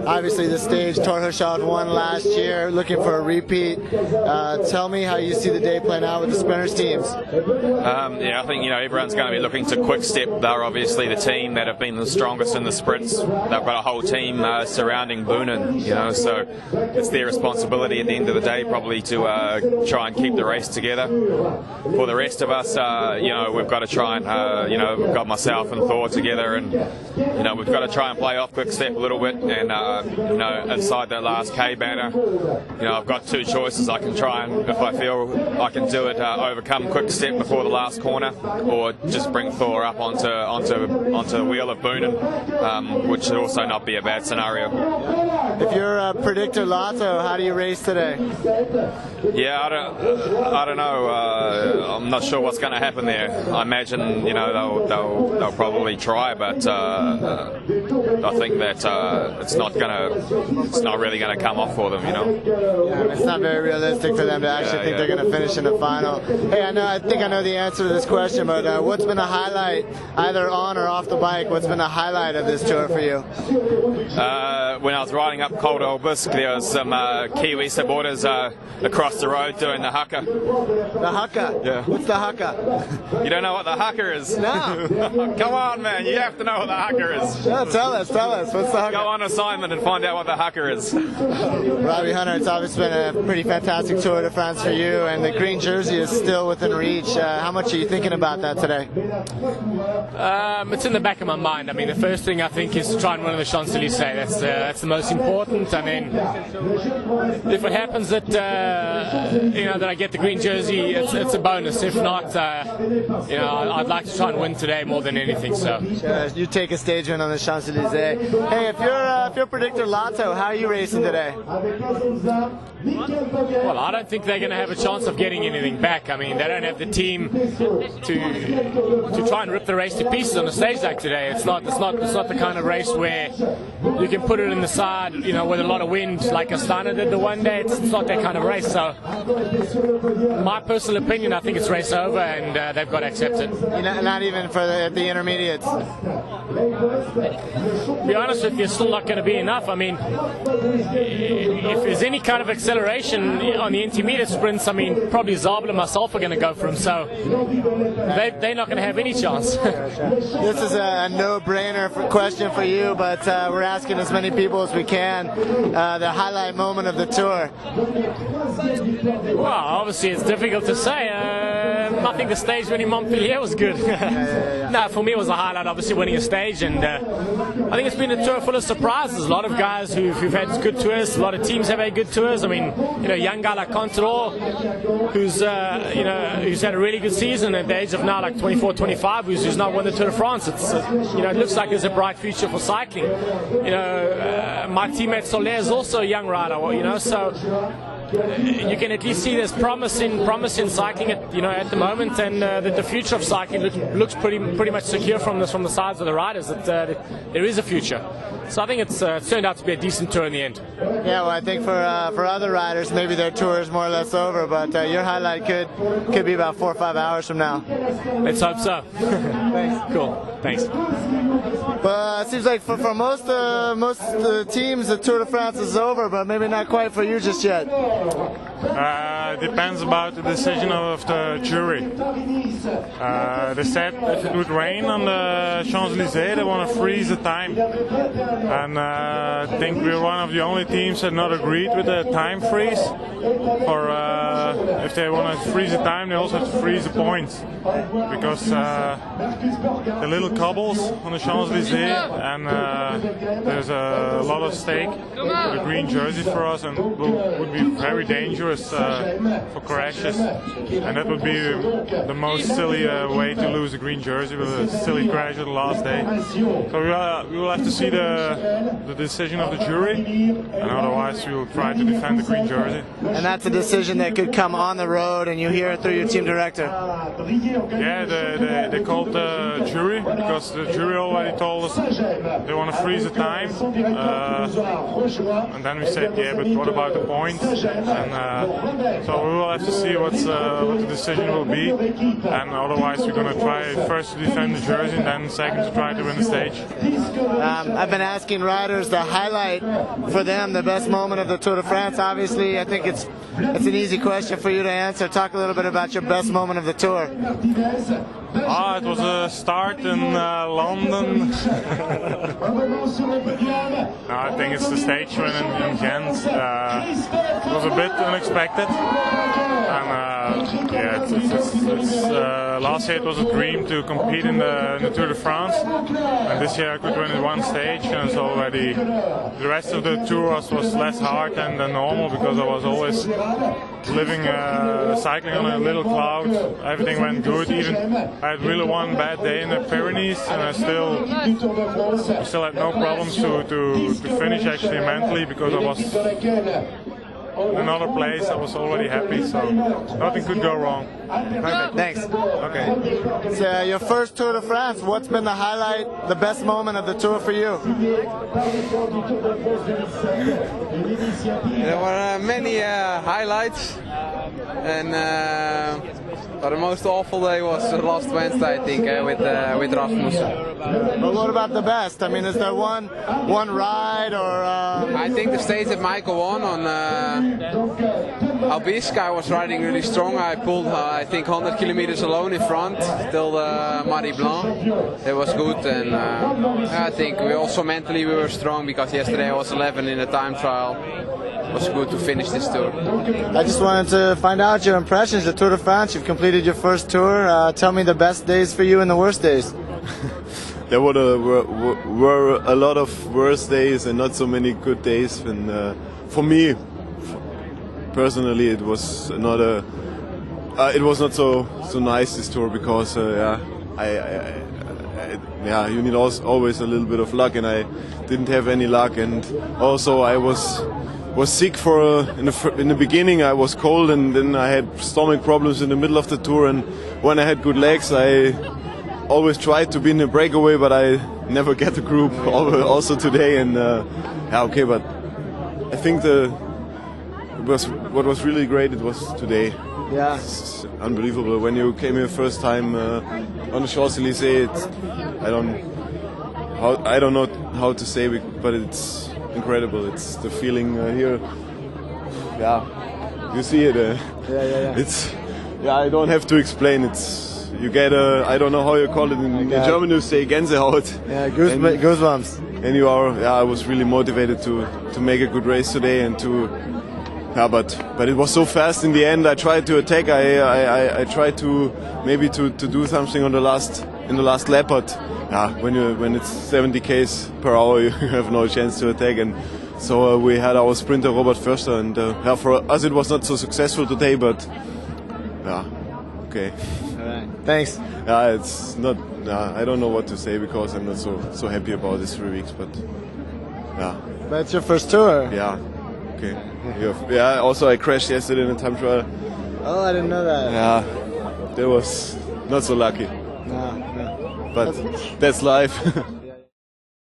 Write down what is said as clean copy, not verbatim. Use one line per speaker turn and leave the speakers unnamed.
Obviously, the stage, Thor Hushovd won last year, looking for a repeat. Tell me how you see the day playing out with the sprinters teams.
Yeah, I think everyone's going to be looking to Quick Step. They're obviously the team that have been the strongest in the sprints. They've got a whole team surrounding Boonen, so it's their responsibility at the end of the day probably to try and keep the race together. For the rest of us, we've got to try and, we've got myself and Thor together, and we've got to try and play off Quick Step a little bit, and inside that last K banner, I've got two choices. I can try and, if I feel I can do it, overcome Quick Step before the last corner, or just bring Thor up onto the wheel of Boonen, which would also not be a bad scenario.
If you're a predictor Lotto, how do you race today?
Yeah, I don't know. I'm not sure what's going to happen there. I imagine they'll probably try, but I think that it's not really going to come off for them.
Yeah, it's not very realistic for them to actually think they're going to finish in the final. Hey, I think I know the answer to this question, but what's been a highlight, either on or off the bike? What's been a highlight of this tour for you?
When I was riding up Col d'Aubusc, there was some Kiwi supporters across the road doing the haka.
The haka?
Yeah.
What's the haka?
You don't know what the haka is?
No.
Come on, man. You have to know what the haka is.
No, tell us. What's the haka?
Go on assignment and find out what the haka is.
Robbie Hunter, it's obviously been a pretty fantastic Tour de France for you, and the green jersey is still within reach. How much are you thinking about that today?
It's in the back of my mind. I mean, the first thing I think is to try and win the Champs-Élysées. That's the most important. And then if it happens that that I get the green jersey, it's a bonus. If not, I'd like to try and win today more than anything. So
you take a stage win on the Champs-Élysées. Hey, if you're predictor Lotto, how are you racing today?
Well, I don't think they're going to have a chance of getting anything back. I mean, they don't have the team to try and rip the race to pieces on a stage like today. It's not the kind of race where you can put it in the side, with a lot of wind like Astana did the one day. It's not that kind of race. So, my personal opinion, I think it's race over, and they've got to accept it.
Not even for the intermediates.
To be honest with you, it's still not going to be enough. I mean, if there's any kind of acceleration on the intermediate sprints, I mean, probably Zabel and myself are going to go for him, so they're not going to have any chance.
This is a no-brainer question for you, but we're asking as many people as we can the highlight moment of the tour.
Well, obviously it's difficult to say. I think the stage winning Montpellier was good. No, for me it was a highlight, obviously winning a stage, and I think it's been a tour full of surprises. A lot of guys who've had good tours, a lot of teams have had good tours. I mean, young guy like Contador, who's had a really good season at the age of now like 24, 25, who's not won the Tour de France. It looks like there's a bright future for cycling. My teammate Soler is also a young rider, so you can at least see there's promise in cycling at the moment, and that the future of cycling looks pretty much secure from the sides of the riders, that there is a future. So I think it's turned out to be a decent tour in the end.
Yeah, well, I think for other riders, maybe their tour is more or less over, but your highlight could be about 4 or 5 hours from now.
Let's hope so.
Thanks.
Cool. Thanks.
Well, it seems like for most teams, the Tour de France is over, but maybe not quite for you just yet.
Depends about the decision of the jury. They said if it would rain on the Champs-Élysées, they want to freeze the time. And I think we're one of the only teams that not agreed with the time freeze. Or if they want to freeze the time, they also have to freeze the points. Because the little cobbles on the Champs-Élysées, and there's a lot of stake for the green jersey for us, and would be very dangerous for crashes, and that would be the most silly way to lose the green jersey, with a silly crash at the last day. So we will have to see the decision of the jury, and otherwise we will try to defend the green jersey.
And that's a decision that could come on the road, and you hear it through your team director.
Yeah, they called the jury, because the jury already told told us they want to freeze the time, and then we said, yeah, but what about the points? And so we will have to see what the decision will be, and otherwise we're going to try first to defend the jersey, and then second to try to win the stage.
I've been asking riders the highlight for them, the best moment of the Tour de France. Obviously, I think it's an easy question for you to answer. Talk a little bit about your best moment of the Tour.
It was a start in London. I think it's the stage win in Ghent. It was a bit unexpected, and last year it was a dream to compete in the Tour de France, and this year I could win at one stage, and so already the rest of the tour was less hard than normal, because I was always living cycling on a little cloud. Everything went good. Even I had really one bad day in the Pyrenees, and I still had no problems to finish actually mentally, because I was in another place. I was already happy, so nothing could go wrong.
Perfect. Thanks.
Okay.
So your first Tour de France, what's been the highlight, the best moment of the Tour for you?
There were many highlights, and the most awful day was last Wednesday, I think, with Rasmussen.
But what about the best? I mean, is there one ride or?
I think the stage that Michael won on Albisk, I was riding really strong. I pulled, I think, 100 kilometers alone in front till the Marie Blanc. It was good, and I think we also mentally we were strong, because yesterday I was 11 in the time trial. It was good to finish this tour.
I just wanted to find out your impressions. The Tour de France, you've completed your first tour. Tell me the best days for you and the worst days.
There were a lot of worse days and not so many good days. And for me, personally, it was not so nice, this tour, because you need always a little bit of luck, and I didn't have any luck. And also I was sick in the beginning. I was cold, and then I had stomach problems in the middle of the tour. And when I had good legs, I always tried to be in a breakaway, but I never get the group. Also today, and but I think what was really great, it was today.
Yeah,
it's unbelievable. When you came here first time on the Champs-Élysées, I don't know how to say it, but it's incredible. It's the feeling here. Yeah, you see it. It's I don't have to explain. You get I don't know how you call it in German. You say Gänsehaut.
Yeah, goosebumps.
And you are. I was really motivated to make a good race today, and to. But it was so fast in the end. I tried to attack. I tried to maybe to do something in the last lap, but when it's 70 km per hour, you have no chance to attack. And so we had our sprinter Robert Förster, and for us it was not so successful today, but okay.
All right. Thanks.
It's not. I don't know what to say, because I'm not so happy about these 3 weeks, but
But it's your first tour.
Yeah. Okay. Yeah. Also, I crashed yesterday in a time trial.
Oh, I didn't know that.
Yeah. That was not so lucky.
No.
But that's life.